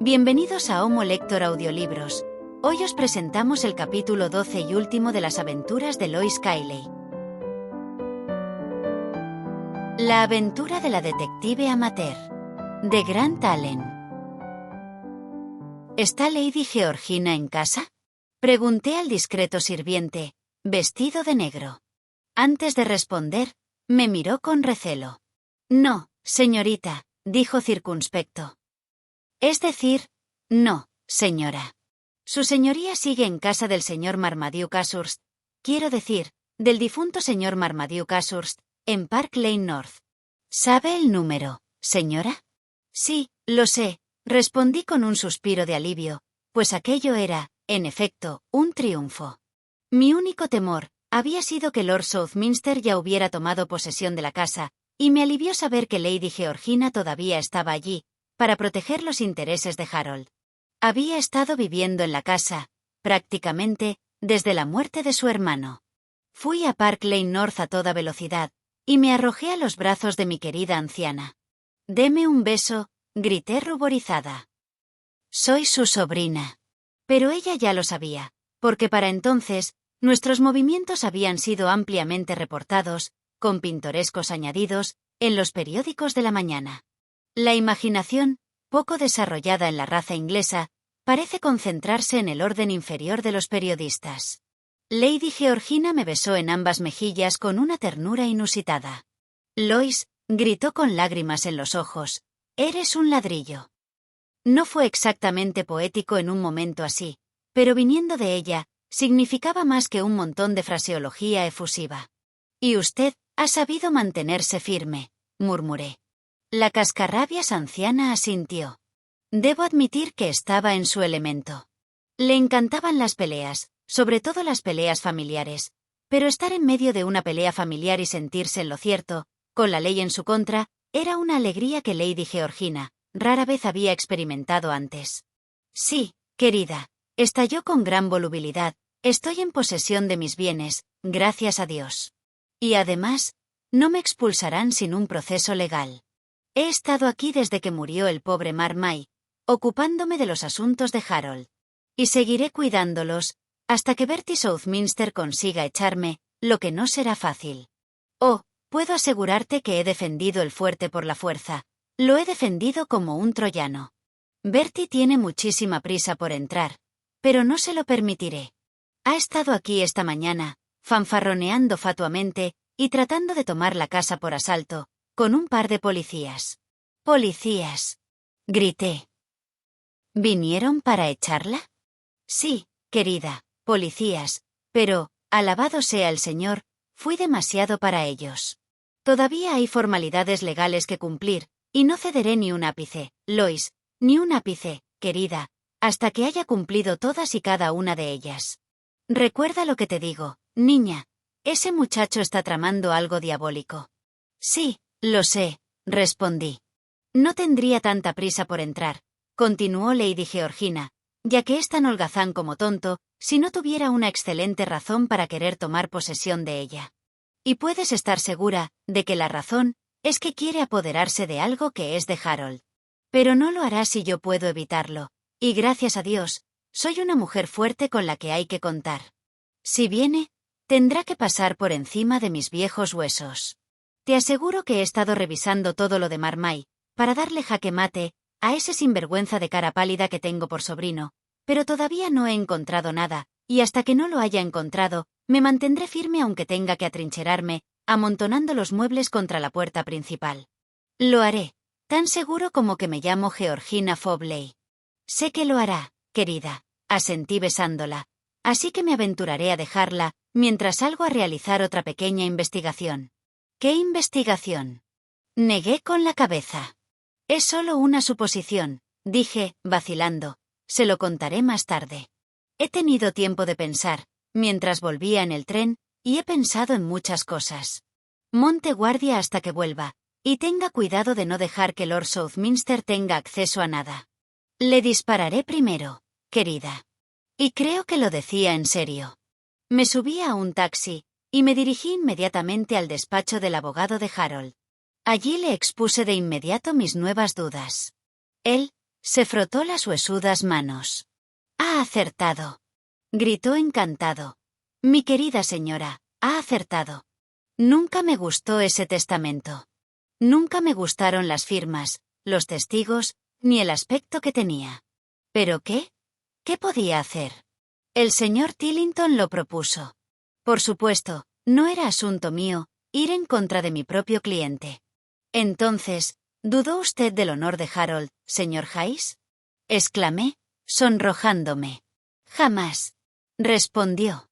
Bienvenidos a Homo Lector Audiolibros. Hoy os presentamos el capítulo 12 y último de las aventuras de Lois Cayley. La aventura de la detective amateur, de Grant Allen. ¿Está Lady Georgina en casa?, pregunté al discreto sirviente, vestido de negro. Antes de responder, me miró con recelo. No, señorita, dijo circunspecto. Es decir, no, señora. Su señoría sigue en casa del señor Marmaduke Ashurst, quiero decir, del difunto señor Marmaduke Ashurst, en Park Lane North. ¿Sabe el número, señora? Sí, lo sé, respondí con un suspiro de alivio, pues aquello era, en efecto, un triunfo. Mi único temor había sido que Lord Southminster ya hubiera tomado posesión de la casa, y me alivió saber que Lady Georgina todavía estaba allí, para proteger los intereses de Harold. Había estado viviendo en la casa, prácticamente, desde la muerte de su hermano. Fui a Park Lane North a toda velocidad, y me arrojé a los brazos de mi querida anciana. «Deme un beso», grité ruborizada. «Soy su sobrina». Pero ella ya lo sabía, porque para entonces, nuestros movimientos habían sido ampliamente reportados, con pintorescos añadidos, en los periódicos de la mañana. La imaginación, poco desarrollada en la raza inglesa, parece concentrarse en el orden inferior de los periodistas. Lady Georgina me besó en ambas mejillas con una ternura inusitada. «Lois», gritó con lágrimas en los ojos, «eres un ladrillo». No fue exactamente poético en un momento así, pero viniendo de ella, significaba más que un montón de fraseología efusiva. «Y usted ha sabido mantenerse firme», murmuré. La cascarrabias anciana asintió. Debo admitir que estaba en su elemento. Le encantaban las peleas, sobre todo las peleas familiares, pero estar en medio de una pelea familiar y sentirse en lo cierto, con la ley en su contra, era una alegría que Lady Georgina rara vez había experimentado antes. «Sí, querida», estalló con gran volubilidad, «estoy en posesión de mis bienes, gracias a Dios. Y además, no me expulsarán sin un proceso legal. He estado aquí desde que murió el pobre Marmay, ocupándome de los asuntos de Harold. Y seguiré cuidándolos, hasta que Bertie Southminster consiga echarme, lo que no será fácil. Oh, puedo asegurarte que he defendido el fuerte por la fuerza, lo he defendido como un troyano. Bertie tiene muchísima prisa por entrar, pero no se lo permitiré. Ha estado aquí esta mañana, fanfarroneando fatuamente, y tratando de tomar la casa por asalto, con un par de policías. «¡Policías!», grité. ¿Vinieron para echarla? Sí, querida, policías, pero, alabado sea el Señor, fui demasiado para ellos. Todavía hay formalidades legales que cumplir, y no cederé ni un ápice, Lois, ni un ápice, querida, hasta que haya cumplido todas y cada una de ellas. Recuerda lo que te digo, niña, ese muchacho está tramando algo diabólico». «Sí, lo sé», respondí. «No tendría tanta prisa por entrar», continuó Lady Georgina, «ya que es tan holgazán como tonto, si no tuviera una excelente razón para querer tomar posesión de ella. Y puedes estar segura de que la razón es que quiere apoderarse de algo que es de Harold. Pero no lo hará si yo puedo evitarlo, y gracias a Dios, soy una mujer fuerte con la que hay que contar. Si viene, tendrá que pasar por encima de mis viejos huesos. Te aseguro que he estado revisando todo lo de Marmay, para darle jaque mate a ese sinvergüenza de cara pálida que tengo por sobrino, pero todavía no he encontrado nada, y hasta que no lo haya encontrado, me mantendré firme aunque tenga que atrincherarme, amontonando los muebles contra la puerta principal. Lo haré, tan seguro como que me llamo Georgina Fobley. Sé que lo hará, querida, asentí besándola, así que me aventuraré a dejarla, mientras salgo a realizar otra pequeña investigación. ¿Qué investigación? Negué con la cabeza. Es solo una suposición, dije, vacilando. Se lo contaré más tarde. He tenido tiempo de pensar, mientras volvía en el tren, y he pensado en muchas cosas. Monte guardia hasta que vuelva, y tenga cuidado de no dejar que Lord Southminster tenga acceso a nada. Le dispararé primero, querida. Y creo que lo decía en serio. Me subí a un taxi, y me dirigí inmediatamente al despacho del abogado de Harold. Allí le expuse de inmediato mis nuevas dudas. Él, Se frotó las huesudas manos. «Ha acertado», gritó encantado. «Mi querida señora, ha acertado. Nunca me gustó ese testamento. Nunca me gustaron las firmas, los testigos, ni el aspecto que tenía. ¿Pero qué? ¿Qué podía hacer? El señor Tillington lo propuso. Por supuesto, no era asunto mío ir en contra de mi propio cliente. Entonces, ¿dudó usted del honor de Harold, señor Hayes?», exclamé, sonrojándome. «Jamás», respondió.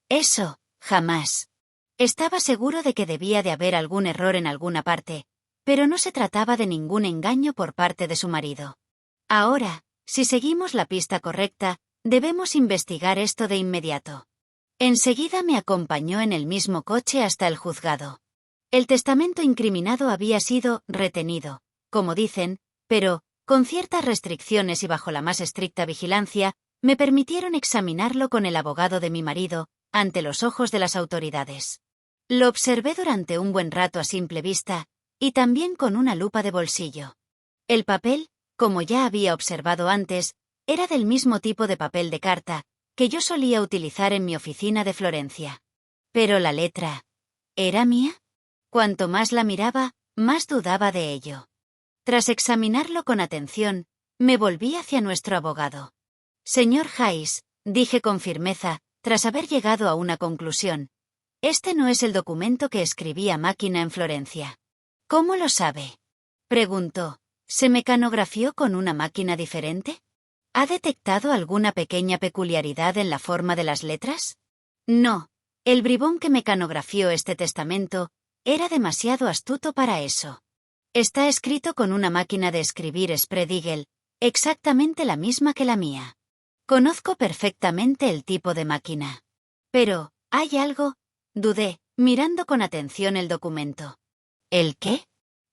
«Eso, jamás. Estaba seguro de que debía de haber algún error en alguna parte, pero no se trataba de ningún engaño por parte de su marido. Ahora, si seguimos la pista correcta, debemos investigar esto de inmediato». Enseguida me acompañó en el mismo coche hasta el juzgado. El testamento incriminado había sido retenido, como dicen, pero, con ciertas restricciones y bajo la más estricta vigilancia, me permitieron examinarlo con el abogado de mi marido, ante los ojos de las autoridades. Lo observé durante un buen rato a simple vista, y también con una lupa de bolsillo. El papel, como ya había observado antes, era del mismo tipo de papel de carta que yo solía utilizar en mi oficina de Florencia. Pero la letra, ¿era mía? Cuanto más la miraba, más dudaba de ello. Tras examinarlo con atención, me volví hacia nuestro abogado. «Señor Hayes», dije con firmeza, tras haber llegado a una conclusión, «este no es el documento que escribí a máquina en Florencia». «¿Cómo lo sabe?», preguntó. «¿Se mecanografió con una máquina diferente? ¿Ha detectado alguna pequeña peculiaridad en la forma de las letras?». «No, el bribón que mecanografió este testamento era demasiado astuto para eso. Está escrito con una máquina de escribir Spread Eagle, exactamente la misma que la mía. Conozco perfectamente el tipo de máquina. Pero, ¿hay algo?», dudé, mirando con atención el documento. «¿El qué?».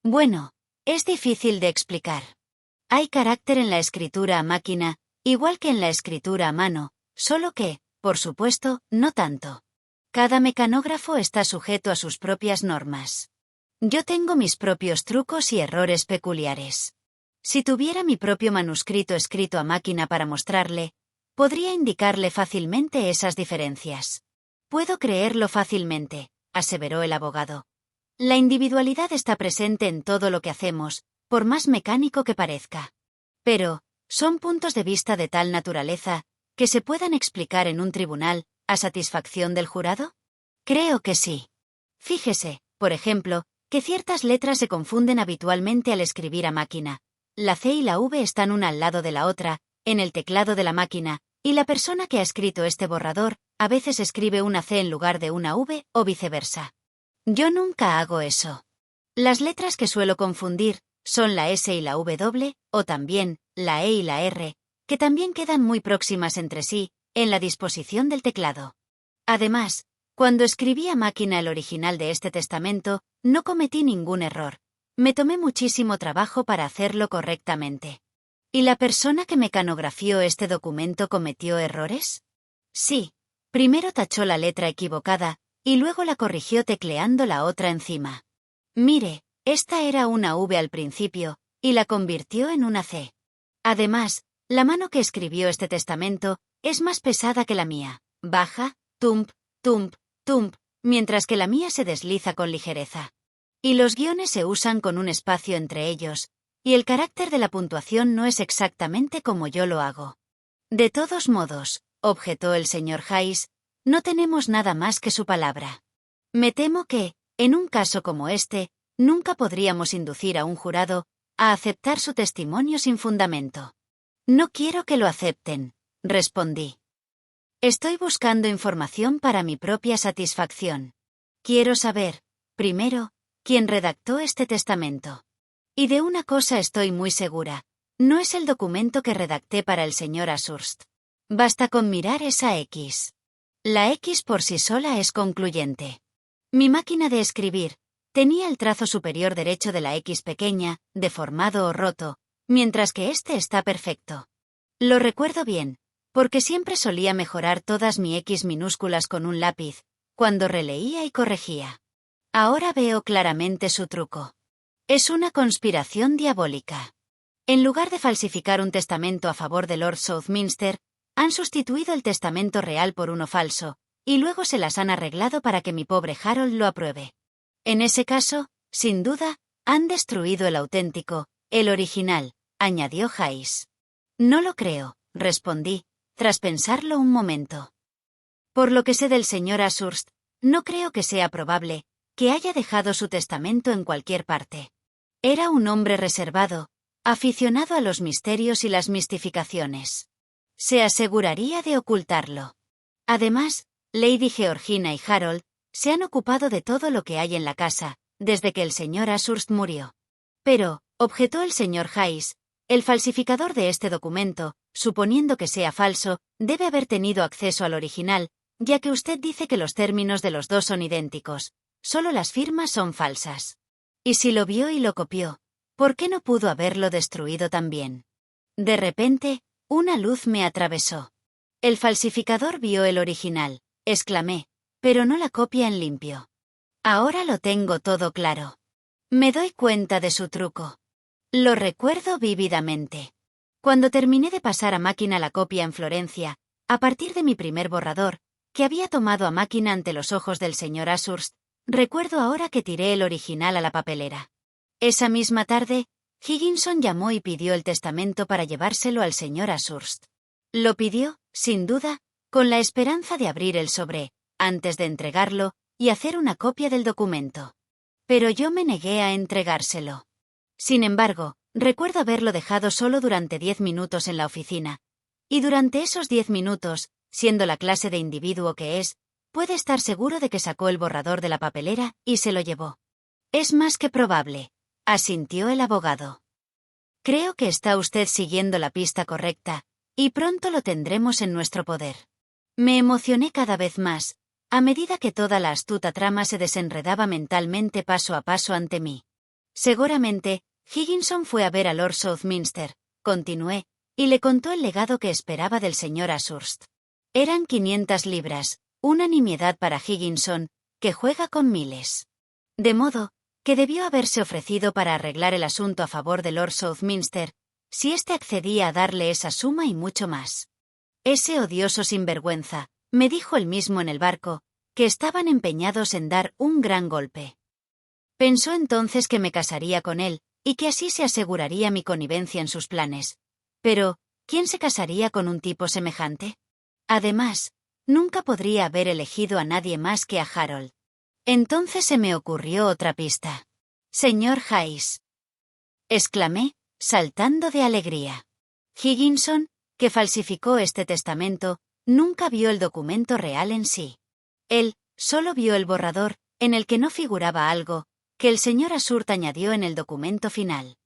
«Bueno, es difícil de explicar. Hay carácter en la escritura a máquina, igual que en la escritura a mano, solo que, por supuesto, no tanto. Cada mecanógrafo está sujeto a sus propias normas. Yo tengo mis propios trucos y errores peculiares. Si tuviera mi propio manuscrito escrito a máquina para mostrarle, podría indicarle fácilmente esas diferencias». «Puedo creerlo fácilmente», aseveró el abogado. «La individualidad está presente en todo lo que hacemos, por más mecánico que parezca. Pero, ¿son puntos de vista de tal naturaleza que se puedan explicar en un tribunal, a satisfacción del jurado? Creo que sí. Fíjese, por ejemplo, que ciertas letras se confunden habitualmente al escribir a máquina. La C y la V están una al lado de la otra, en el teclado de la máquina, y la persona que ha escrito este borrador, a veces escribe una C en lugar de una V, o viceversa. Yo nunca hago eso. Las letras que suelo confundir son la S y la W, o también, la E y la R, que también quedan muy próximas entre sí, en la disposición del teclado. Además, cuando escribí a máquina el original de este testamento, no cometí ningún error. Me tomé muchísimo trabajo para hacerlo correctamente. ¿Y la persona que mecanografió este documento cometió errores? Sí. Primero tachó la letra equivocada, y luego la corrigió tecleando la otra encima. Mire, esta era una V al principio, y la convirtió en una C. Además, la mano que escribió este testamento es más pesada que la mía. Baja, tump, tump, tump, mientras que la mía se desliza con ligereza. Y los guiones se usan con un espacio entre ellos, y el carácter de la puntuación no es exactamente como yo lo hago. De todos modos, objetó el señor Hayes, no tenemos nada más que su palabra. Me temo que, en un caso como este, nunca podríamos inducir a un jurado a aceptar su testimonio sin fundamento. «No quiero que lo acepten», respondí. «Estoy buscando información para mi propia satisfacción. Quiero saber, primero, quién redactó este testamento. Y de una cosa estoy muy segura, no es el documento que redacté para el señor Ashurst. Basta con mirar esa X. La X por sí sola es concluyente. Mi máquina de escribir tenía el trazo superior derecho de la X pequeña, deformado o roto, mientras que este está perfecto. Lo recuerdo bien, porque siempre solía mejorar todas mi X minúsculas con un lápiz, cuando releía y corregía. Ahora veo claramente su truco. Es una conspiración diabólica. En lugar de falsificar un testamento a favor de Lord Southminster, han sustituido el testamento real por uno falso, y luego se las han arreglado para que mi pobre Harold lo apruebe. En ese caso, sin duda, han destruido el auténtico, el original, añadió Hayes. No lo creo, respondí, tras pensarlo un momento. Por lo que sé del señor Ashurst, no creo que sea probable que haya dejado su testamento en cualquier parte. Era un hombre reservado, aficionado a los misterios y las mistificaciones. Se aseguraría de ocultarlo. Además, Lady Georgina y Harold se han ocupado de todo lo que hay en la casa, desde que el señor Ashurst murió. Pero, objetó el señor Hayes, el falsificador de este documento, suponiendo que sea falso, debe haber tenido acceso al original, ya que usted dice que los términos de los dos son idénticos, solo las firmas son falsas. Y si lo vio y lo copió, ¿por qué no pudo haberlo destruido también? De repente, una luz me atravesó. El falsificador vio el original, exclamé, pero no la copia en limpio. Ahora lo tengo todo claro. Me doy cuenta de su truco. Lo recuerdo vívidamente. Cuando terminé de pasar a máquina la copia en Florencia, a partir de mi primer borrador, que había tomado a máquina ante los ojos del señor Ashurst, recuerdo ahora que tiré el original a la papelera. Esa misma tarde, Higginson llamó y pidió el testamento para llevárselo al señor Ashurst. Lo pidió, sin duda, con la esperanza de abrir el sobre, antes de entregarlo, y hacer una copia del documento. Pero yo me negué a entregárselo. Sin embargo, recuerdo haberlo dejado solo durante 10 minutos en la oficina. Y durante esos 10 minutos, siendo la clase de individuo que es, puede estar seguro de que sacó el borrador de la papelera y se lo llevó. Es más que probable, asintió el abogado. Creo que está usted siguiendo la pista correcta, y pronto lo tendremos en nuestro poder. Me emocioné cada vez más, a medida que toda la astuta trama se desenredaba mentalmente paso a paso ante mí. Seguramente, Higginson fue a ver a Lord Southminster, continué, y le contó el legado que esperaba del señor Ashurst. Eran 500 libras, una nimiedad para Higginson, que juega con miles. De modo, que debió haberse ofrecido para arreglar el asunto a favor de Lord Southminster, si éste accedía a darle esa suma y mucho más. Ese odioso sinvergüenza, me dijo él mismo en el barco, que estaban empeñados en dar un gran golpe. Pensó entonces que me casaría con él, y que así se aseguraría mi connivencia en sus planes. Pero, ¿quién se casaría con un tipo semejante? Además, nunca podría haber elegido a nadie más que a Harold. Entonces se me ocurrió otra pista. Señor Hayes, exclamé, saltando de alegría. Higginson, que falsificó este testamento, nunca vio el documento real en sí. Él solo vio el borrador, en el que no figuraba algo, que el señor Ashurst añadió en el documento final.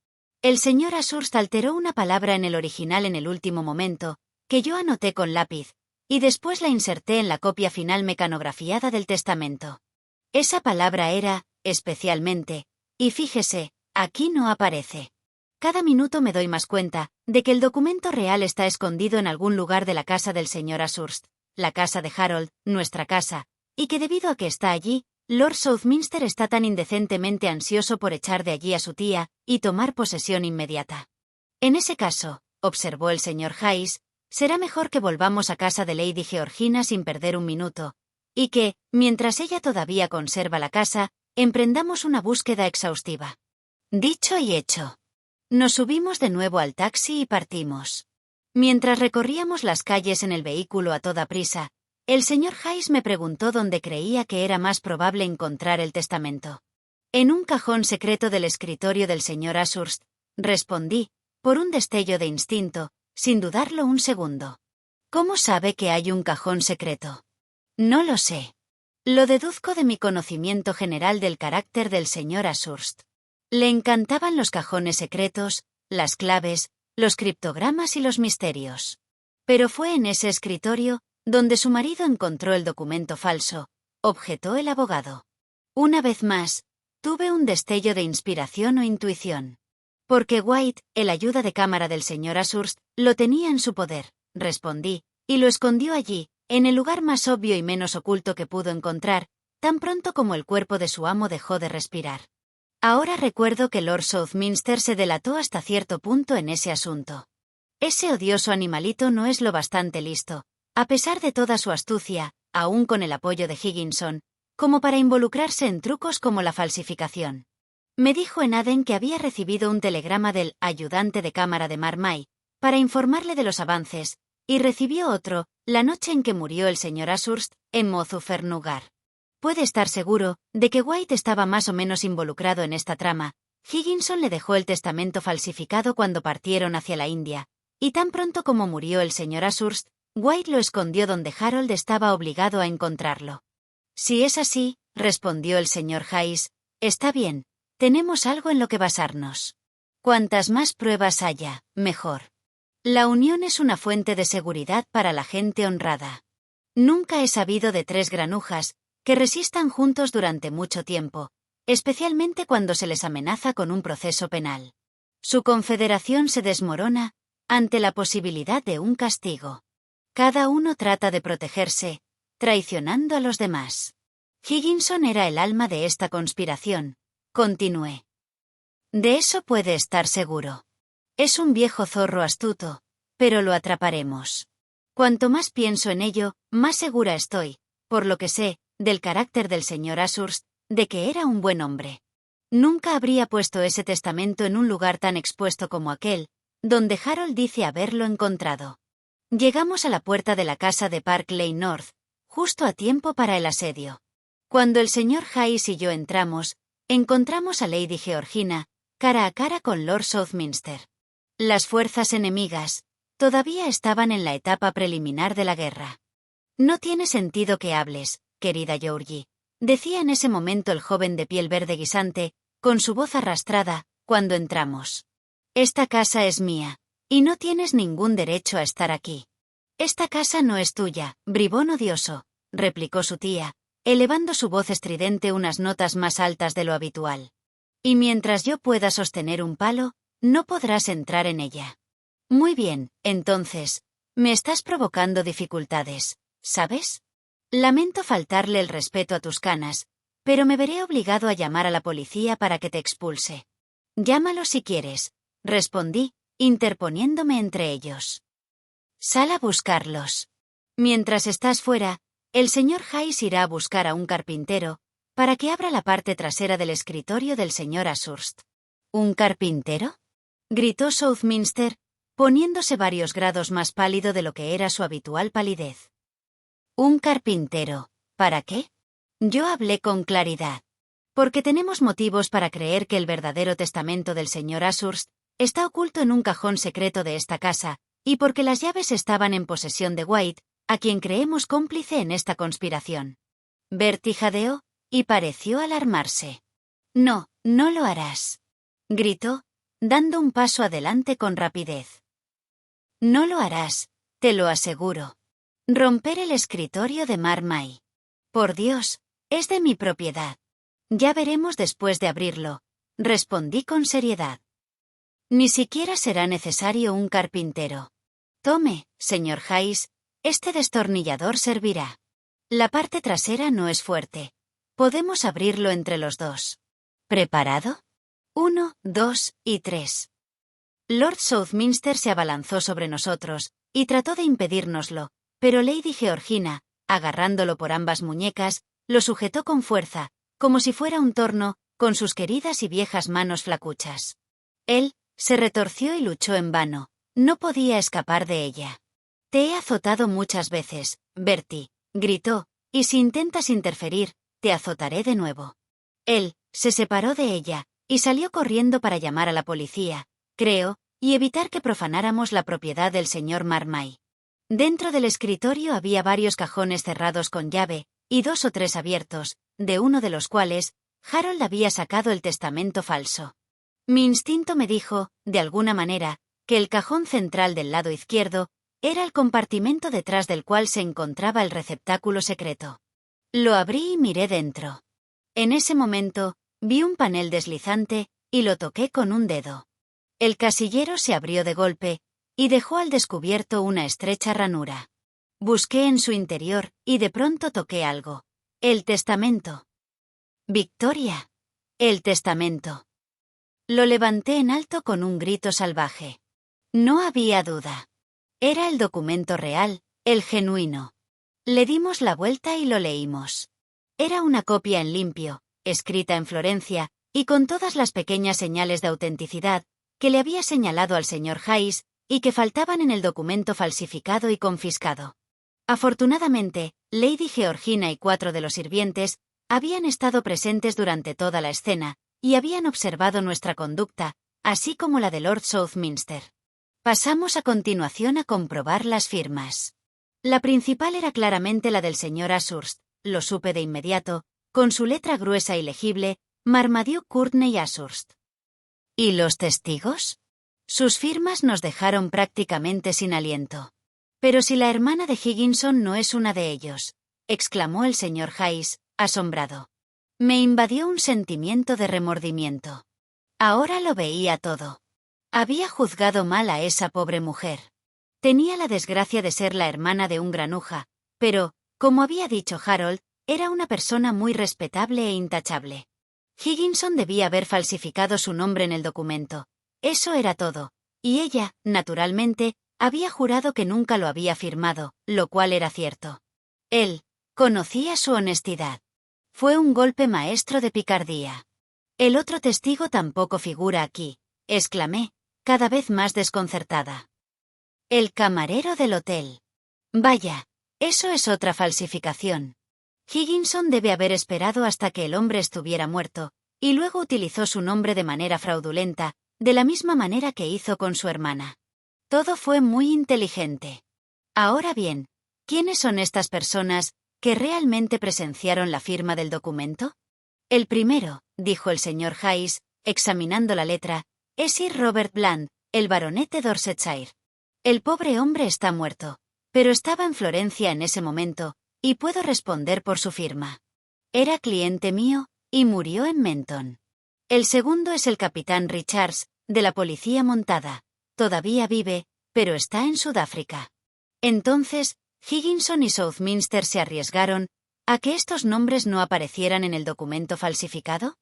El señor Ashurst alteró una palabra en el original en el último momento, que yo anoté con lápiz, y después la inserté en la copia final mecanografiada del testamento. Esa palabra era, especialmente, y fíjese, aquí no aparece. Cada minuto me doy más cuenta de que el documento real está escondido en algún lugar de la casa del señor Ashurst, la casa de Harold, nuestra casa, y que debido a que está allí, Lord Southminster está tan indecentemente ansioso por echar de allí a su tía y tomar posesión inmediata. En ese caso, observó el señor Hayes, será mejor que volvamos a casa de Lady Georgina sin perder un minuto, y que, mientras ella todavía conserva la casa, emprendamos una búsqueda exhaustiva. Dicho y hecho. Nos subimos de nuevo al taxi y partimos. Mientras recorríamos las calles en el vehículo a toda prisa, el señor Hayes me preguntó dónde creía que era más probable encontrar el testamento. En un cajón secreto del escritorio del señor Ashurst, respondí, por un destello de instinto, sin dudarlo un segundo. ¿Cómo sabe que hay un cajón secreto? No lo sé. Lo deduzco de mi conocimiento general del carácter del señor Ashurst. Le encantaban los cajones secretos, las claves, los criptogramas y los misterios. Pero fue en ese escritorio donde su marido encontró el documento falso, objetó el abogado. Una vez más, tuve un destello de inspiración o intuición. Porque White, el ayuda de cámara del señor Ashurst, lo tenía en su poder, respondí, y lo escondió allí, en el lugar más obvio y menos oculto que pudo encontrar, tan pronto como el cuerpo de su amo dejó de respirar. Ahora recuerdo que Lord Southminster se delató hasta cierto punto en ese asunto. Ese odioso animalito no es lo bastante listo, a pesar de toda su astucia, aún con el apoyo de Higginson, como para involucrarse en trucos como la falsificación. Me dijo en Aden que había recibido un telegrama del ayudante de cámara de Marmay para informarle de los avances, y recibió otro, la noche en que murió el señor Ashurst, en Mozufernugar. Puede estar seguro de que White estaba más o menos involucrado en esta trama. Higginson le dejó el testamento falsificado cuando partieron hacia la India, y tan pronto como murió el señor Ashurst, White lo escondió donde Harold estaba obligado a encontrarlo. Si es así, respondió el señor Hayes, está bien, tenemos algo en lo que basarnos. Cuantas más pruebas haya, mejor. La unión es una fuente de seguridad para la gente honrada. Nunca he sabido de tres granujas que resistan juntos durante mucho tiempo, especialmente cuando se les amenaza con un proceso penal. Su confederación se desmorona ante la posibilidad de un castigo. Cada uno trata de protegerse, traicionando a los demás. Higginson era el alma de esta conspiración, continué. De eso puede estar seguro. Es un viejo zorro astuto, pero lo atraparemos. Cuanto más pienso en ello, más segura estoy, por lo que sé, del carácter del señor Ashurst, de que era un buen hombre. Nunca habría puesto ese testamento en un lugar tan expuesto como aquel, donde Harold dice haberlo encontrado. Llegamos a la puerta de la casa de Park Lane North, justo a tiempo para el asedio. Cuando el señor Hayes y yo entramos, encontramos a Lady Georgina, cara a cara con Lord Southminster. Las fuerzas enemigas todavía estaban en la etapa preliminar de la guerra. No tiene sentido que hables, querida Georgie, decía en ese momento el joven de piel verde guisante, con su voz arrastrada, cuando entramos. Esta casa es mía, y no tienes ningún derecho a estar aquí. Esta casa no es tuya, bribón odioso, replicó su tía, elevando su voz estridente unas notas más altas de lo habitual. Y mientras yo pueda sostener un palo, no podrás entrar en ella. Muy bien, entonces, me estás provocando dificultades, ¿sabes? Lamento faltarle el respeto a tus canas, pero me veré obligado a llamar a la policía para que te expulse. Llámalo si quieres, respondí, interponiéndome entre ellos. Sal a buscarlos. Mientras estás fuera, el señor Hayes irá a buscar a un carpintero para que abra la parte trasera del escritorio del señor Ashurst. ¿Un carpintero?, gritó Southminster, poniéndose varios grados más pálido de lo que era su habitual palidez. ¿Un carpintero? ¿Para qué? Yo hablé con claridad. Porque tenemos motivos para creer que el verdadero testamento del señor Ashurst está oculto en un cajón secreto de esta casa, y porque las llaves estaban en posesión de White, a quien creemos cómplice en esta conspiración. Bertie jadeó, y pareció alarmarse. No, no lo harás, gritó, dando un paso adelante con rapidez. No lo harás, te lo aseguro. Romper el escritorio de Marmay. Por Dios, es de mi propiedad. Ya veremos después de abrirlo, respondí con seriedad. Ni siquiera será necesario un carpintero. Tome, señor Hayes, este destornillador servirá. La parte trasera no es fuerte. Podemos abrirlo entre los dos. ¿Preparado? 1, 2 y 3. Lord Southminster se abalanzó sobre nosotros, y trató de impedírnoslo, pero Lady Georgina, agarrándolo por ambas muñecas, lo sujetó con fuerza, como si fuera un torno, con sus queridas y viejas manos flacuchas. Él se retorció y luchó en vano, no podía escapar de ella. Te he azotado muchas veces, Bertie, gritó, y si intentas interferir, te azotaré de nuevo. Él se separó de ella, y salió corriendo para llamar a la policía, creo, y evitar que profanáramos la propiedad del señor Marmay. Dentro del escritorio había varios cajones cerrados con llave, y 2 o 3 abiertos, de uno de los cuales, Harold había sacado el testamento falso. Mi instinto me dijo, de alguna manera, que el cajón central del lado izquierdo era el compartimento detrás del cual se encontraba el receptáculo secreto. Lo abrí y miré dentro. En ese momento, vi un panel deslizante, y lo toqué con un dedo. El casillero se abrió de golpe, y dejó al descubierto una estrecha ranura. Busqué en su interior, y de pronto toqué algo. El testamento. Victoria. El testamento. Lo levanté en alto con un grito salvaje. No había duda. Era el documento real, el genuino. Le dimos la vuelta y lo leímos. Era una copia en limpio, escrita en Florencia, y con todas las pequeñas señales de autenticidad que le había señalado al señor Hayes y que faltaban en el documento falsificado y confiscado. Afortunadamente, Lady Georgina y 4 de los sirvientes habían estado presentes durante toda la escena y habían observado nuestra conducta, así como la de Lord Southminster. Pasamos a continuación a comprobar las firmas. La principal era claramente la del señor Ashurst, lo supe de inmediato, con su letra gruesa y legible, Marmaduke Courtney Ashurst. ¿Y los testigos? Sus firmas nos dejaron prácticamente sin aliento. Pero si la hermana de Higginson no es una de ellos, exclamó el señor Hayes, asombrado. Me invadió un sentimiento de remordimiento. Ahora lo veía todo. Había juzgado mal a esa pobre mujer. Tenía la desgracia de ser la hermana de un granuja, pero, como había dicho Harold, era una persona muy respetable e intachable. Higginson debía haber falsificado su nombre en el documento. Eso era todo. Y ella, naturalmente, había jurado que nunca lo había firmado, lo cual era cierto. Él conocía su honestidad. Fue un golpe maestro de picardía. El otro testigo tampoco figura aquí, exclamé, cada vez más desconcertada. El camarero del hotel. Vaya, eso es otra falsificación. Higginson debe haber esperado hasta que el hombre estuviera muerto, y luego utilizó su nombre de manera fraudulenta, de la misma manera que hizo con su hermana. Todo fue muy inteligente. Ahora bien, ¿quiénes son estas personas que realmente presenciaron la firma del documento? El primero, dijo el señor Hayes, examinando la letra, es Sir Robert Bland, el baronet de Dorsetshire. El pobre hombre está muerto, pero estaba en Florencia en ese momento, y puedo responder por su firma. Era cliente mío, y murió en Menton. El segundo es el capitán Richards, de la policía montada. Todavía vive, pero está en Sudáfrica. Entonces, Higginson y Southminster se arriesgaron a que estos nombres no aparecieran en el documento falsificado.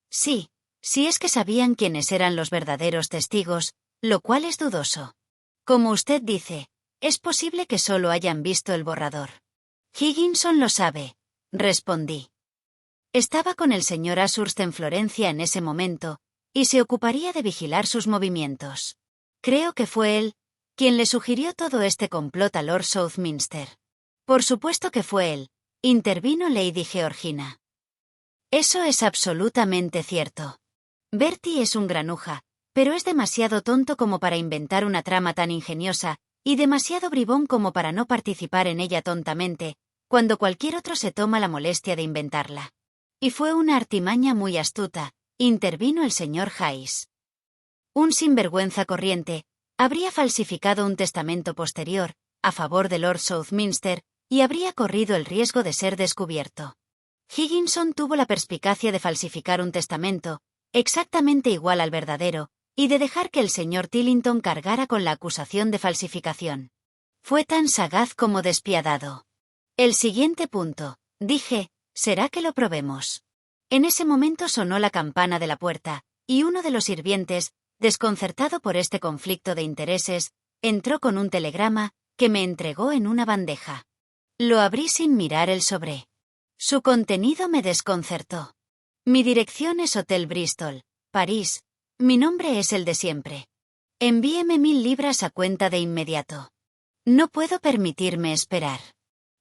Sí, si es que sabían quiénes eran los verdaderos testigos, lo cual es dudoso. Como usted dice, es posible que solo hayan visto el borrador. Higginson lo sabe, respondí. Estaba con el señor Ashurst en Florencia en ese momento, y se ocuparía de vigilar sus movimientos. Creo que fue él quien le sugirió todo este complot a Lord Southminster. Por supuesto que fue él, intervino Lady Georgina. Eso es absolutamente cierto. Bertie es un granuja, pero es demasiado tonto como para inventar una trama tan ingeniosa, y demasiado bribón como para no participar en ella tontamente, cuando cualquier otro se toma la molestia de inventarla. Y fue una artimaña muy astuta, intervino el señor Hayes. Un sinvergüenza corriente habría falsificado un testamento posterior, a favor de Lord Southminster, y habría corrido el riesgo de ser descubierto. Higginson tuvo la perspicacia de falsificar un testamento, exactamente igual al verdadero, y de dejar que el señor Tillington cargara con la acusación de falsificación. Fue tan sagaz como despiadado. El siguiente punto, dije, será que lo probemos. En ese momento sonó la campana de la puerta, y uno de los sirvientes, desconcertado por este conflicto de intereses, entró con un telegrama que me entregó en una bandeja. Lo abrí sin mirar el sobre. Su contenido me desconcertó. Mi dirección es Hotel Bristol, París. Mi nombre es el de siempre. Envíeme 1000 libras a cuenta de inmediato. No puedo permitirme esperar.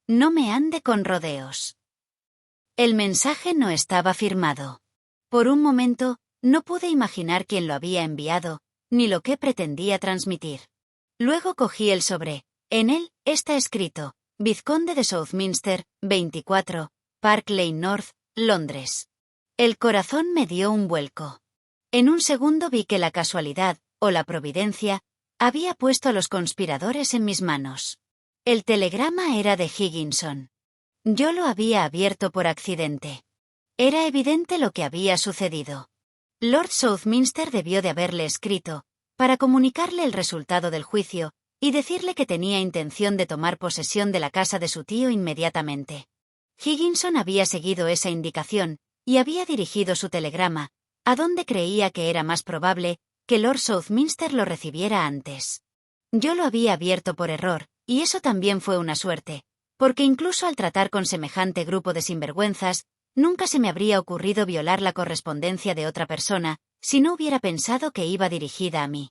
No me ande con rodeos. El mensaje no estaba firmado. Por un momento, no pude imaginar quién lo había enviado, ni lo que pretendía transmitir. Luego cogí el sobre. En él está escrito, Vizconde de Southminster, 24, Park Lane North, Londres. El corazón me dio un vuelco. En un segundo vi que la casualidad, o la providencia, había puesto a los conspiradores en mis manos. El telegrama era de Higginson. Yo lo había abierto por accidente. Era evidente lo que había sucedido. Lord Southminster debió de haberle escrito, para comunicarle el resultado del juicio, y decirle que tenía intención de tomar posesión de la casa de su tío inmediatamente. Higginson había seguido esa indicación, y había dirigido su telegrama, a donde creía que era más probable que Lord Southminster lo recibiera antes. Yo lo había abierto por error, y eso también fue una suerte, porque incluso al tratar con semejante grupo de sinvergüenzas, nunca se me habría ocurrido violar la correspondencia de otra persona, si no hubiera pensado que iba dirigida a mí.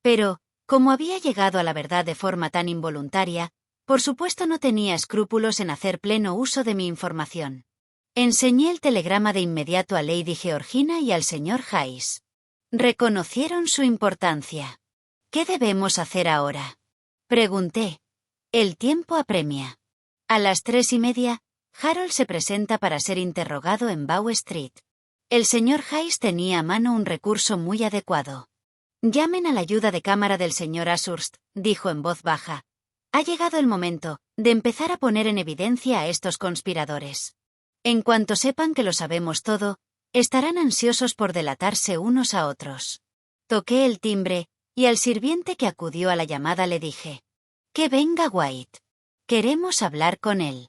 Pero, como había llegado a la verdad de forma tan involuntaria, por supuesto no tenía escrúpulos en hacer pleno uso de mi información. Enseñé el telegrama de inmediato a Lady Georgina y al señor Hayes. Reconocieron su importancia. ¿Qué debemos hacer ahora?, pregunté. El tiempo apremia. A las 3:30, Harold se presenta para ser interrogado en Bow Street. El señor Hayes tenía a mano un recurso muy adecuado. Llamen a la ayuda de cámara del señor Ashurst, dijo en voz baja. Ha llegado el momento de empezar a poner en evidencia a estos conspiradores. En cuanto sepan que lo sabemos todo, estarán ansiosos por delatarse unos a otros. Toqué el timbre, y al sirviente que acudió a la llamada le dije: «Que venga White. Queremos hablar con él».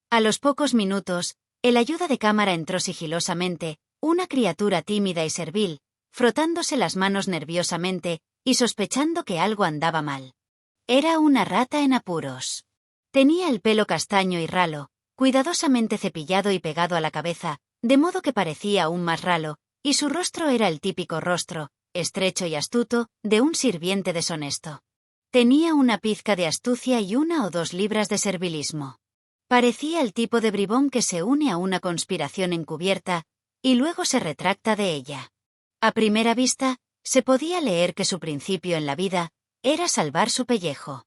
A los pocos minutos, el ayuda de cámara entró sigilosamente, una criatura tímida y servil, frotándose las manos nerviosamente, y sospechando que algo andaba mal. Era una rata en apuros. Tenía el pelo castaño y ralo, cuidadosamente cepillado y pegado a la cabeza, de modo que parecía aún más ralo, y su rostro era el típico rostro, estrecho y astuto, de un sirviente deshonesto. Tenía una pizca de astucia y 1 o 2 libras de servilismo. Parecía el tipo de bribón que se une a una conspiración encubierta, y luego se retracta de ella. A primera vista, se podía leer que su principio en la vida era salvar su pellejo.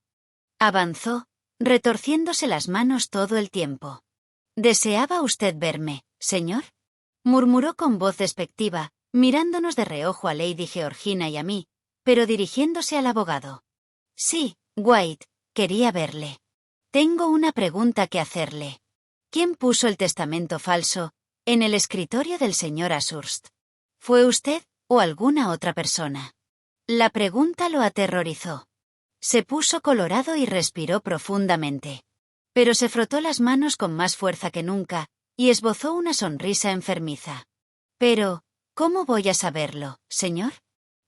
Avanzó, retorciéndose las manos todo el tiempo. «¿Deseaba usted verme, señor?», murmuró con voz despectiva, mirándonos de reojo a Lady Georgina y a mí, pero dirigiéndose al abogado. «Sí, White, quería verle. Tengo una pregunta que hacerle. ¿Quién puso el testamento falso en el escritorio del señor Ashurst? ¿Fue usted o alguna otra persona?». La pregunta lo aterrorizó. Se puso colorado y respiró profundamente. Pero se frotó las manos con más fuerza que nunca, y esbozó una sonrisa enfermiza. «Pero, ¿cómo voy a saberlo, señor?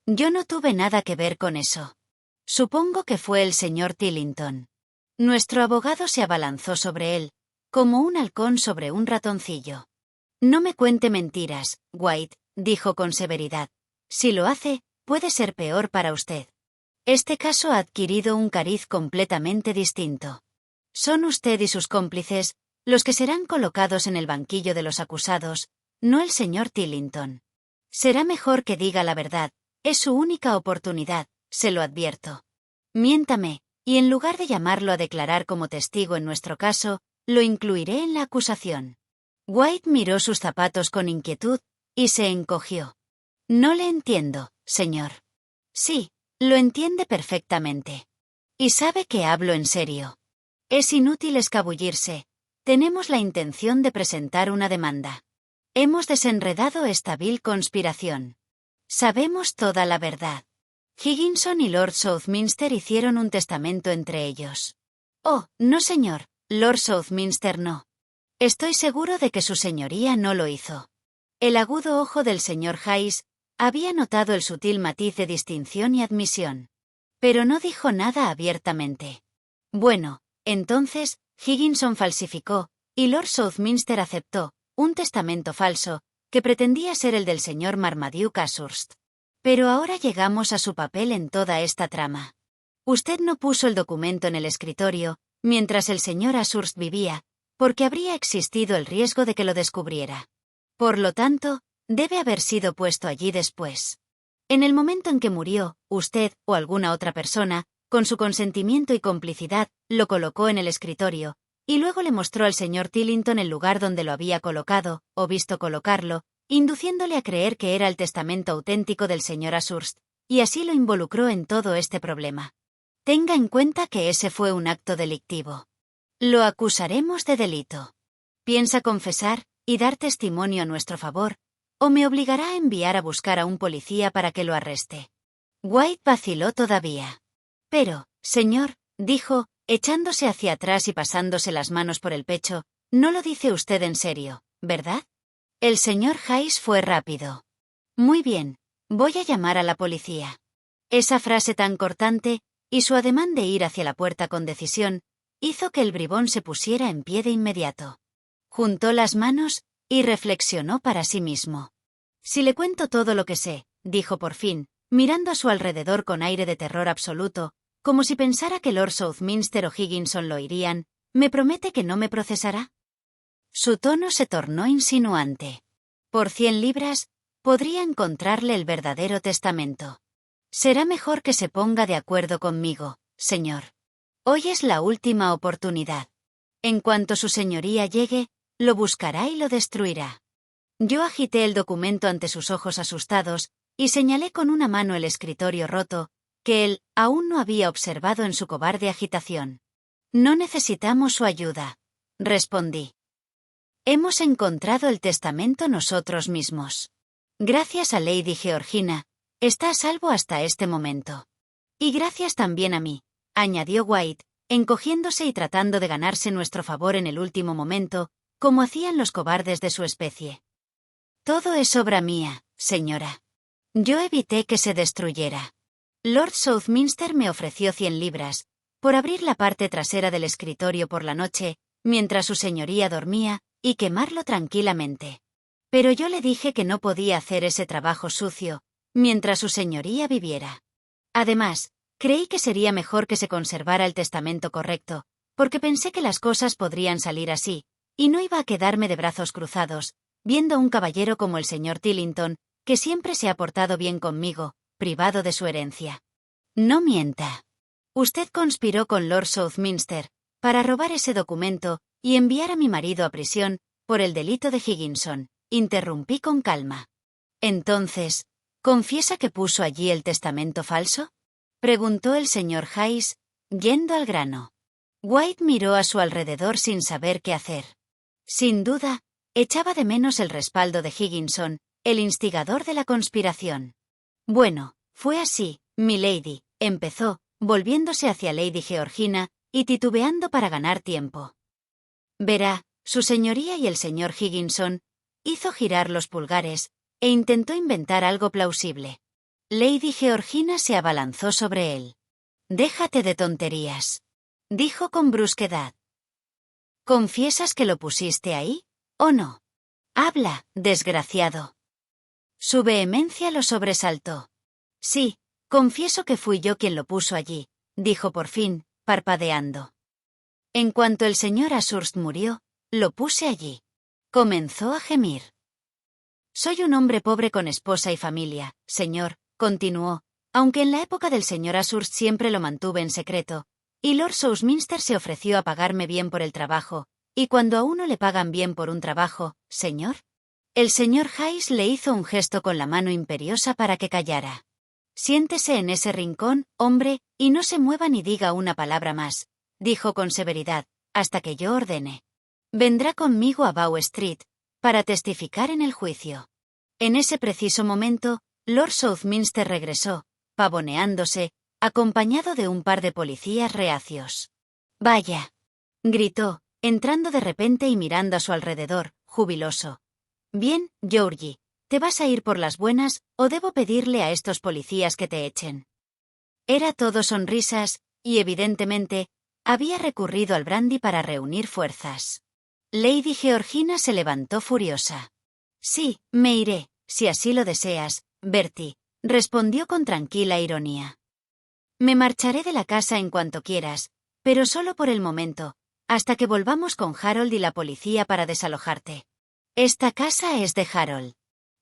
Yo no tuve nada que ver con eso. Supongo que fue el señor Tillington». Nuestro abogado se abalanzó sobre él, como un halcón sobre un ratoncillo. «No me cuente mentiras, White», dijo con severidad. «Si lo hace, puede ser peor para usted. Este caso ha adquirido un cariz completamente distinto. Son usted y sus cómplices los que serán colocados en el banquillo de los acusados, no el señor Tillington. Será mejor que diga la verdad, es su única oportunidad, se lo advierto. Miéntame, y en lugar de llamarlo a declarar como testigo en nuestro caso, lo incluiré en la acusación». White miró sus zapatos con inquietud, y se encogió. «No le entiendo, señor». «Sí, lo entiende perfectamente. Y sabe que hablo en serio. Es inútil escabullirse. Tenemos la intención de presentar una demanda. Hemos desenredado esta vil conspiración. Sabemos toda la verdad. Higginson y Lord Southminster hicieron un testamento entre ellos». «Oh, no, señor, Lord Southminster no. Estoy seguro de que su señoría no lo hizo». El agudo ojo del señor Hayes había notado el sutil matiz de distinción y admisión. Pero no dijo nada abiertamente. «Bueno, entonces, Higginson falsificó, y Lord Southminster aceptó, un testamento falso, que pretendía ser el del señor Marmaduke Ashurst. Pero ahora llegamos a su papel en toda esta trama. Usted no puso el documento en el escritorio, mientras el señor Ashurst vivía, porque habría existido el riesgo de que lo descubriera. Por lo tanto, debe haber sido puesto allí después. En el momento en que murió, usted, o alguna otra persona, con su consentimiento y complicidad, lo colocó en el escritorio, y luego le mostró al señor Tillington el lugar donde lo había colocado, o visto colocarlo, induciéndole a creer que era el testamento auténtico del señor Ashurst, y así lo involucró en todo este problema. Tenga en cuenta que ese fue un acto delictivo. Lo acusaremos de delito. ¿Piensa confesar y dar testimonio a nuestro favor, o me obligará a enviar a buscar a un policía para que lo arreste?» White vaciló todavía. «Pero, señor», dijo, echándose hacia atrás y pasándose las manos por el pecho, «no lo dice usted en serio, ¿verdad? El señor Hayes fue rápido. Muy bien, voy a llamar a la policía. Esa frase tan cortante, y su ademán de ir hacia la puerta con decisión, hizo que el bribón se pusiera en pie de inmediato. Juntó las manos, y reflexionó para sí mismo. Si le cuento todo lo que sé, dijo por fin, mirando a su alrededor con aire de terror absoluto, como si pensara que Lord Southminster o Higginson lo oirían, ¿me promete que no me procesará? Su tono se tornó insinuante. Por 100 libras, podría encontrarle el verdadero testamento. Será mejor que se ponga de acuerdo conmigo, señor. Hoy es la última oportunidad. En cuanto su señoría llegue, lo buscará y lo destruirá. Yo agité el documento ante sus ojos asustados, y señalé con una mano el escritorio roto, que él aún no había observado en su cobarde agitación. No necesitamos su ayuda, respondí. Hemos encontrado el testamento nosotros mismos. Gracias a Lady Georgina, está a salvo hasta este momento. Y gracias también a mí, añadió White, encogiéndose y tratando de ganarse nuestro favor en el último momento, como hacían los cobardes de su especie. Todo es obra mía, señora. Yo evité que se destruyera. Lord Southminster me ofreció 100 libras, por abrir la parte trasera del escritorio por la noche, mientras su señoría dormía, y quemarlo tranquilamente. Pero yo le dije que no podía hacer ese trabajo sucio, mientras su señoría viviera. Además, creí que sería mejor que se conservara el testamento correcto, porque pensé que las cosas podrían salir así, y no iba a quedarme de brazos cruzados, viendo a un caballero como el señor Tillington, que siempre se ha portado bien conmigo, privado de su herencia. No mienta. Usted conspiró con Lord Southminster para robar ese documento y enviar a mi marido a prisión por el delito de Higginson, interrumpí con calma. Entonces, ¿confiesa que puso allí el testamento falso? Preguntó el señor Hayes, yendo al grano. White miró a su alrededor sin saber qué hacer. Sin duda, echaba de menos el respaldo de Higginson, el instigador de la conspiración. Bueno, fue así, milady, empezó, volviéndose hacia Lady Georgina, y titubeando para ganar tiempo. Verá, su señoría y el señor Higginson, hizo girar los pulgares, e intentó inventar algo plausible. Lady Georgina se abalanzó sobre él. Déjate de tonterías, dijo con brusquedad. ¿Confiesas que lo pusiste ahí, o no? Habla, desgraciado. Su vehemencia lo sobresaltó. Sí, confieso que fui yo quien lo puso allí, dijo por fin, parpadeando. En cuanto el señor Ashurst murió, lo puse allí. Comenzó a gemir. Soy un hombre pobre con esposa y familia, señor, continuó, aunque en la época del señor Ashurst siempre lo mantuve en secreto, y Lord Southminster se ofreció a pagarme bien por el trabajo, y cuando a uno le pagan bien por un trabajo, señor. El señor Hayes le hizo un gesto con la mano imperiosa para que callara. Siéntese en ese rincón, hombre, y no se mueva ni diga una palabra más, dijo con severidad, hasta que yo ordene. Vendrá conmigo a Bow Street, para testificar en el juicio. En ese preciso momento, Lord Southminster regresó, pavoneándose, acompañado de un par de policías reacios. Vaya, gritó, entrando de repente y mirando a su alrededor, jubiloso. Bien, Georgie, ¿te vas a ir por las buenas, o debo pedirle a estos policías que te echen? Era todo sonrisas, y evidentemente, había recurrido al brandy para reunir fuerzas. Lady Georgina se levantó furiosa. Sí, me iré, si así lo deseas, Bertie, respondió con tranquila ironía. Me marcharé de la casa en cuanto quieras, pero solo por el momento, hasta que volvamos con Harold y la policía para desalojarte. Esta casa es de Harold.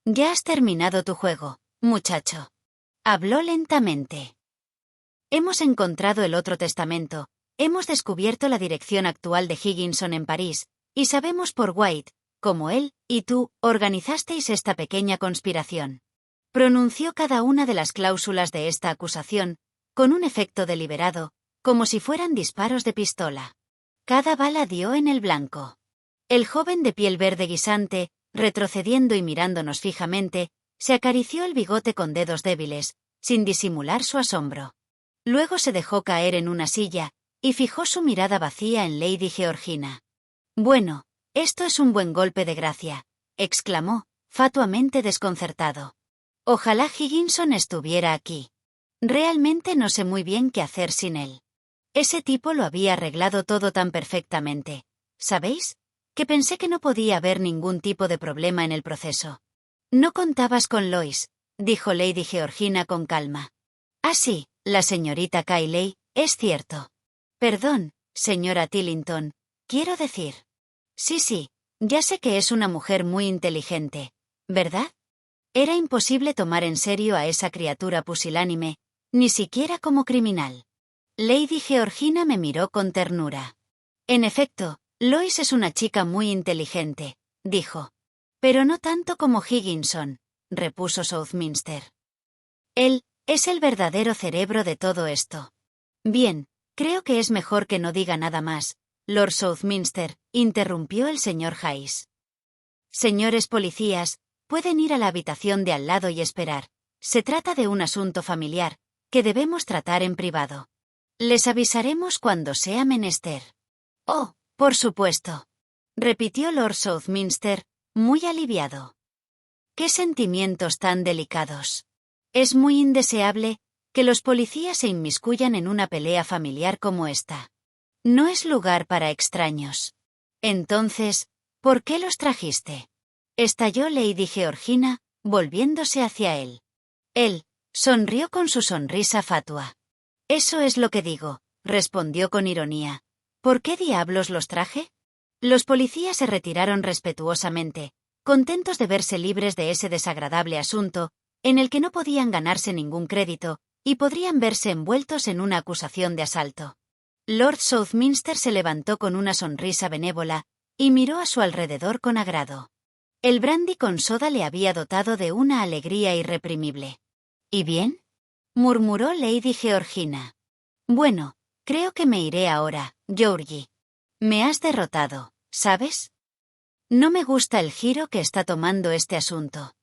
Ya has terminado tu juego, muchacho. Habló lentamente. Hemos encontrado el otro testamento, hemos descubierto la dirección actual de Higginson en París, y sabemos por White, cómo él y tú organizasteis esta pequeña conspiración. Pronunció cada una de las cláusulas de esta acusación, con un efecto deliberado, como si fueran disparos de pistola. Cada bala dio en el blanco. El joven de piel verde guisante, retrocediendo y mirándonos fijamente, se acarició el bigote con dedos débiles, sin disimular su asombro. Luego se dejó caer en una silla, y fijó su mirada vacía en Lady Georgina. Bueno, esto es un buen golpe de gracia, exclamó, fatuamente desconcertado. Ojalá Higginson estuviera aquí. Realmente no sé muy bien qué hacer sin él. Ese tipo lo había arreglado todo tan perfectamente, ¿sabéis? Que pensé que no podía haber ningún tipo de problema en el proceso. No contabas con Lois, dijo Lady Georgina con calma. Ah, sí, la señorita Cayley, es cierto. Perdón, señora Tillington, quiero decir. Sí, ya sé que es una mujer muy inteligente, ¿verdad? Era imposible tomar en serio a esa criatura pusilánime, ni siquiera como criminal. Lady Georgina me miró con ternura. En efecto, Lois es una chica muy inteligente, dijo. Pero no tanto como Higginson, repuso Southminster. Él es el verdadero cerebro de todo esto. Bien, creo que es mejor que no diga nada más, Lord Southminster, interrumpió el señor Hayes. Señores policías, pueden ir a la habitación de al lado y esperar. Se trata de un asunto familiar, que debemos tratar en privado. Les avisaremos cuando sea menester. Oh, por supuesto, repitió Lord Southminster, muy aliviado. ¡Qué sentimientos tan delicados! Es muy indeseable que los policías se inmiscuyan en una pelea familiar como esta. No es lugar para extraños. Entonces, ¿por qué los trajiste? Estalló Lady Georgina, volviéndose hacia él. Él sonrió con su sonrisa fatua. Eso es lo que digo, respondió con ironía. ¿Por qué diablos los traje? Los policías se retiraron respetuosamente, contentos de verse libres de ese desagradable asunto, en el que no podían ganarse ningún crédito, y podrían verse envueltos en una acusación de asalto. Lord Southminster se levantó con una sonrisa benévola, y miró a su alrededor con agrado. El brandy con soda le había dotado de una alegría irreprimible. ¿Y bien?, murmuró Lady Georgina. Bueno, creo que me iré ahora, Georgie. Me has derrotado, ¿sabes? No me gusta el giro que está tomando este asunto.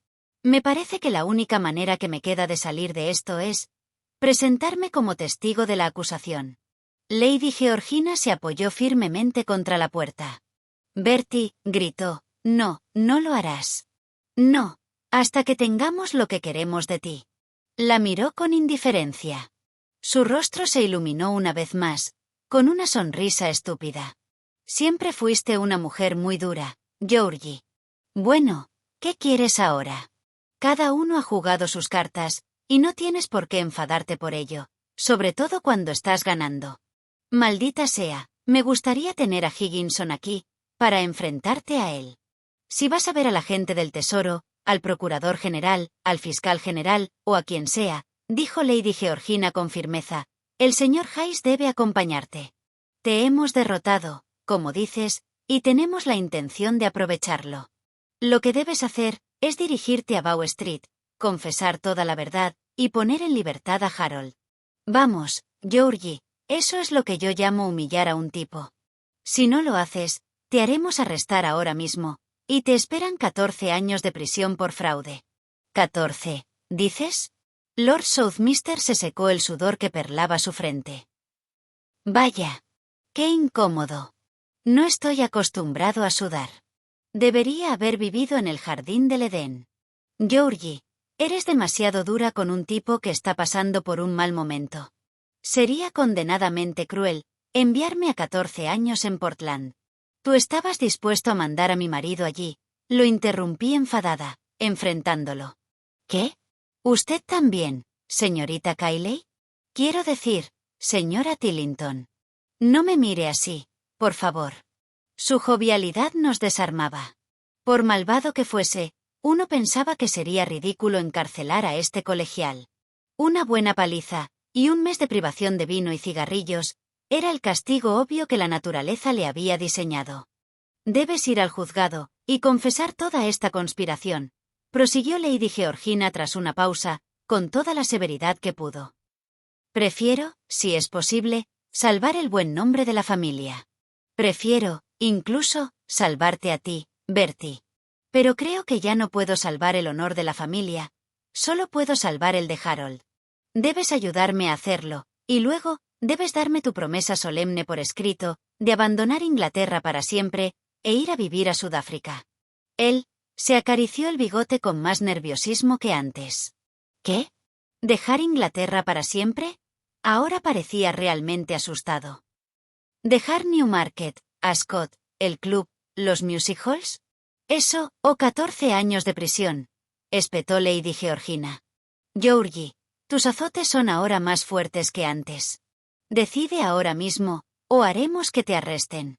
Me parece que la única manera que me queda de salir de esto es presentarme como testigo de la acusación. Lady Georgina se apoyó firmemente contra la puerta. Bertie, gritó, no lo harás. No, hasta que tengamos lo que queremos de ti. La miró con indiferencia. Su rostro se iluminó una vez más, con una sonrisa estúpida. Siempre fuiste una mujer muy dura, Georgie. Bueno, ¿qué quieres ahora? Cada uno ha jugado sus cartas, y no tienes por qué enfadarte por ello, sobre todo cuando estás ganando. Maldita sea, me gustaría tener a Higginson aquí, para enfrentarte a él. Si vas a ver al agente del tesoro, al procurador general, al fiscal general, o a quien sea, dijo Lady Georgina con firmeza, el señor Hayes debe acompañarte. Te hemos derrotado, como dices, y tenemos la intención de aprovecharlo. Lo que debes hacer es dirigirte a Bow Street, confesar toda la verdad, y poner en libertad a Harold. Vamos, Georgie, eso es lo que yo llamo humillar a un tipo. Si no lo haces, te haremos arrestar ahora mismo, y te esperan 14 años de prisión por fraude. ¿14, dices? Lord Southminster se secó el sudor que perlaba su frente. Vaya. Qué incómodo. No estoy acostumbrado a sudar. Debería haber vivido en el jardín del Edén. Georgie, eres demasiado dura con un tipo que está pasando por un mal momento. Sería condenadamente cruel enviarme a 14 años en Portland. Tú estabas dispuesto a mandar a mi marido allí, lo interrumpí enfadada, enfrentándolo. ¿Qué? ¿Usted también, señorita Cayley? Quiero decir, señora Tillington. No me mire así, por favor. Su jovialidad nos desarmaba. Por malvado que fuese, uno pensaba que sería ridículo encarcelar a este colegial. Una buena paliza, y un mes de privación de vino y cigarrillos, era el castigo obvio que la naturaleza le había diseñado. Debes ir al juzgado, y confesar toda esta conspiración, prosiguió Lady Georgina tras una pausa, con toda la severidad que pudo. Prefiero, si es posible, salvar el buen nombre de la familia. Prefiero, incluso, salvarte a ti, Bertie. Pero creo que ya no puedo salvar el honor de la familia, solo puedo salvar el de Harold. Debes ayudarme a hacerlo, y luego, debes darme tu promesa solemne por escrito, de abandonar Inglaterra para siempre, e ir a vivir a Sudáfrica. Él Se acarició el bigote con más nerviosismo que antes. ¿Qué? ¿Dejar Inglaterra para siempre? Ahora parecía realmente asustado. ¿Dejar Newmarket, Ascot, el club, los music halls? Eso, o 14 años de prisión, espetó Lady Georgina. Georgie, tus azotes son ahora más fuertes que antes. Decide ahora mismo, o haremos que te arresten.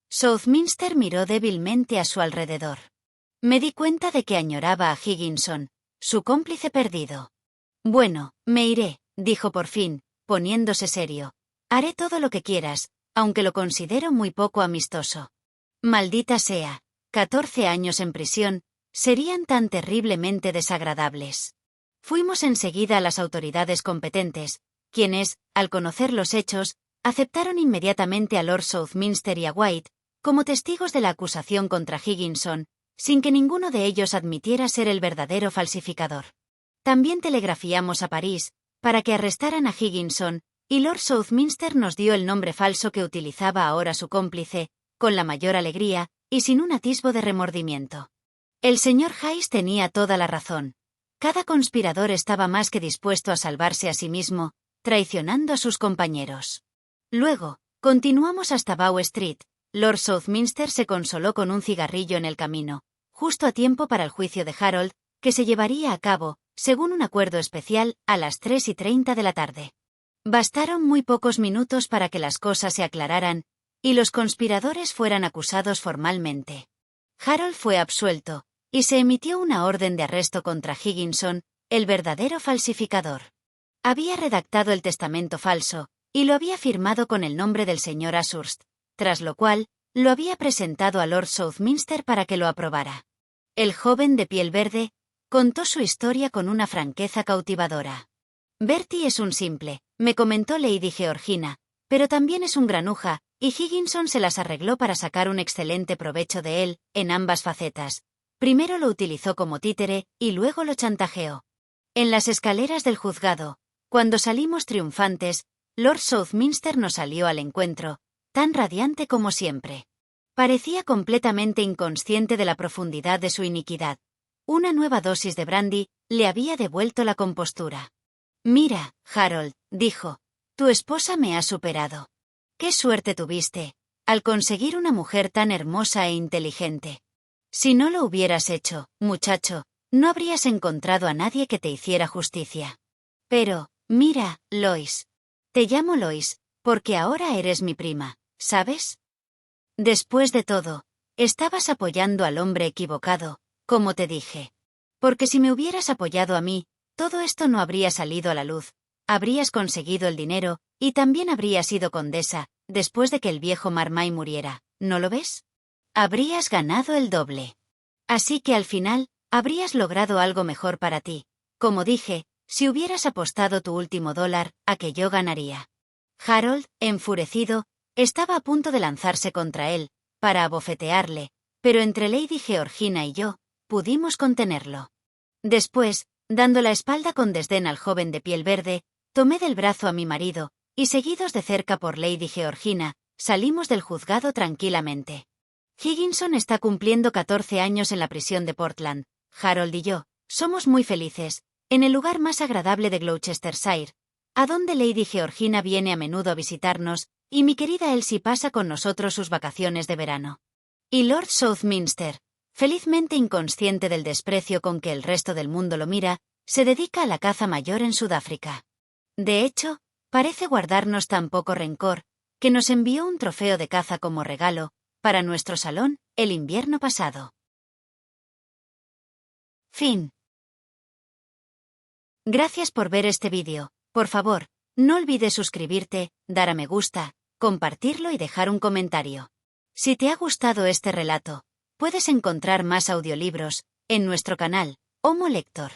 Southminster miró débilmente a su alrededor. Me di cuenta de que añoraba a Higginson, su cómplice perdido. Bueno, me iré, dijo por fin, poniéndose serio. Haré todo lo que quieras, aunque lo considero muy poco amistoso. Maldita sea, 14 años en prisión, serían tan terriblemente desagradables. Fuimos enseguida a las autoridades competentes, quienes, al conocer los hechos, aceptaron inmediatamente a Lord Southminster y a White como testigos de la acusación contra Higginson, sin que ninguno de ellos admitiera ser el verdadero falsificador. También telegrafiamos a París, para que arrestaran a Higginson, y Lord Southminster nos dio el nombre falso que utilizaba ahora su cómplice, con la mayor alegría, y sin un atisbo de remordimiento. El señor Hayes tenía toda la razón. Cada conspirador estaba más que dispuesto a salvarse a sí mismo, traicionando a sus compañeros. Luego, continuamos hasta Bow Street. Lord Southminster se consoló con un cigarrillo en el camino, justo a tiempo para el juicio de Harold, que se llevaría a cabo, según un acuerdo especial, a las 3:30 de la tarde. Bastaron muy pocos minutos para que las cosas se aclararan, y los conspiradores fueran acusados formalmente. Harold fue absuelto, y se emitió una orden de arresto contra Higginson, el verdadero falsificador. Había redactado el testamento falso, y lo había firmado con el nombre del señor Ashurst, tras lo cual, lo había presentado a Lord Southminster para que lo aprobara. El joven de piel verde contó su historia con una franqueza cautivadora. Bertie es un simple, me comentó Lady Georgina, pero también es un granuja, y Higginson se las arregló para sacar un excelente provecho de él, en ambas facetas. Primero lo utilizó como títere, y luego lo chantajeó. En las escaleras del juzgado, cuando salimos triunfantes, Lord Southminster nos salió al encuentro, tan radiante como siempre. Parecía completamente inconsciente de la profundidad de su iniquidad. Una nueva dosis de brandy le había devuelto la compostura. Mira, Harold, dijo, tu esposa me ha superado. ¡Qué suerte tuviste, al conseguir una mujer tan hermosa e inteligente! Si no lo hubieras hecho, muchacho, no habrías encontrado a nadie que te hiciera justicia. Pero, mira, Lois. Te llamo Lois, porque ahora eres mi prima, ¿sabes? Después de todo, estabas apoyando al hombre equivocado, como te dije. Porque si me hubieras apoyado a mí, todo esto no habría salido a la luz, habrías conseguido el dinero, y también habrías sido condesa, después de que el viejo Marmay muriera, ¿no lo ves? Habrías ganado el doble. Así que al final, habrías logrado algo mejor para ti. Como dije, si hubieras apostado tu último $1, a que yo ganaría. Harold, enfurecido, estaba a punto de lanzarse contra él, para abofetearle, pero entre Lady Georgina y yo, pudimos contenerlo. Después, dando la espalda con desdén al joven de piel verde, tomé del brazo a mi marido, y seguidos de cerca por Lady Georgina, salimos del juzgado tranquilamente. Higginson está cumpliendo 14 años en la prisión de Portland. Harold y yo, somos muy felices, en el lugar más agradable de Gloucestershire, a donde Lady Georgina viene a menudo a visitarnos, y mi querida Elsie pasa con nosotros sus vacaciones de verano. Y Lord Southminster, felizmente inconsciente del desprecio con que el resto del mundo lo mira, se dedica a la caza mayor en Sudáfrica. De hecho, parece guardarnos tan poco rencor, que nos envió un trofeo de caza como regalo, para nuestro salón, el invierno pasado. Fin. Gracias por ver este vídeo. Por favor, no olvides suscribirte, dar a me gusta, compartirlo y dejar un comentario. Si te ha gustado este relato, puedes encontrar más audiolibros en nuestro canal, Homo Lector.